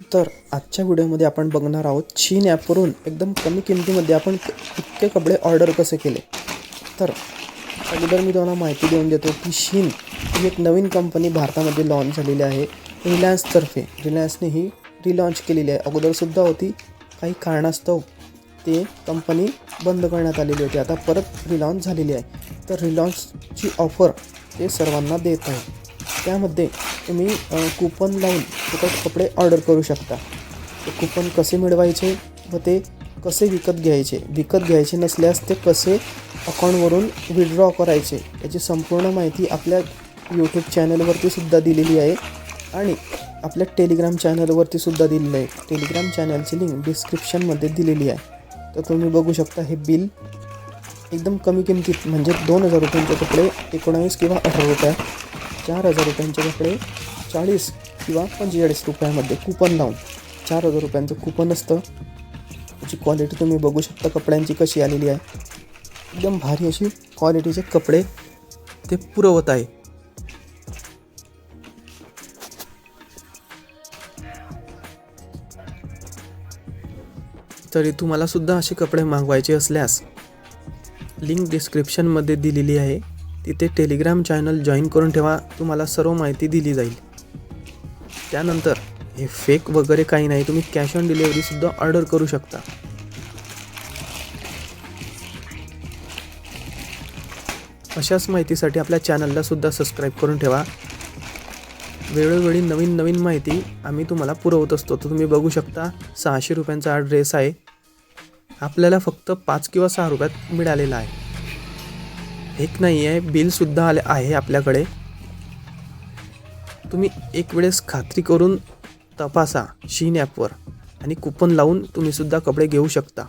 तर आजच्या व्हिडिओमध्ये आपण बघणार आहोत शीन ॲपवरून एकदम कमी किमतीमध्ये आपण इतके कपडे ऑर्डर कसे केले। तर अगोदर मी तुम्हाला माहिती देऊन देतो की शीन ही एक नवीन कंपनी भारतामध्ये लॉन्च झालेली आहे। रिलायन्सतर्फे रिलायन्सने ही रिलॉन्च केलेली आहे। अगोदरसुद्धा होती, काही कारणास्तव ते कंपनी बंद करण्यात आलेली होती, आता परत रिलॉन्च झालेली आहे। तर रिलॉन्चची ऑफर ते सर्वांना देत आहे। त्यामध्ये तुम्ही कूपन लावून फुकट कपडे ऑर्डर करू शकता। ते कूपन कसे मिळवायचे व ते कसे विकत घ्यायचे नसल्यास ते कसे अकाउंटवरून विड्रॉ करायचे याची संपूर्ण माहिती आपल्या यूट्यूब चॅनलवरती सुद्धा दिलेली आहे आणि आपल्या टेलिग्राम चॅनलवरती सुद्धा दिलेलं आहे। टेलिग्राम चॅनलची लिंक डिस्क्रिप्शनमध्ये दिलेली आहे। तर तुम्ही बघू शकता, हे बिल एकदम कमी किमतीत म्हणजे 2000 रुपयांचे कपडे 19 किंवा 18 रुपयात, 4000 रुपयांचे कपडे 40 किंवा 45 रुपयामध्ये कूपन लावून 4000 रुपयांचं कूपन असतं। त्याची क्वालिटी तुम्ही बघू शकता कपड्यांची कशी आलेली आहे। एकदम भारी अशी क्वालिटीचे कपडे ते पुरवत आहे। तरी तुम्हाला सुद्धा असे कपडे मागवायचे असल्यास लिंक डिस्क्रिप्शनमध्ये दिलेली आहे, तिथे टेलिग्राम चॅनल जॉईन करून ठेवा, तुम्हाला सर्व माहिती दिली जाईल। त्यानंतर हे फेक वगैरे काही नाही, तुम्ही कॅश ऑन डिलिव्हरी सुद्धा ऑर्डर करू शकता। अशाच माहितीसाठी आपल्या चॅनलला सुद्धा सबस्क्राईब करून ठेवा। वेळोवेळी नवीन माहिती आम्ही तुम्हाला पुरवत असतो। तर तुम्ही बघू शकता 600 रुपयांचा हा ड्रेस आहे, आपल्याला फक्त 5 किंवा 6 रुपयात मिळालेला आहे। एक नाही आहे, बिलसुद्धा आले आहे आपल्याकडे। तुम्ही एक वेळेस खात्री करून तपासा शीन ॲपवर आणि कूपन लावून तुम्ही सुद्धा कपडे घेऊ शकता।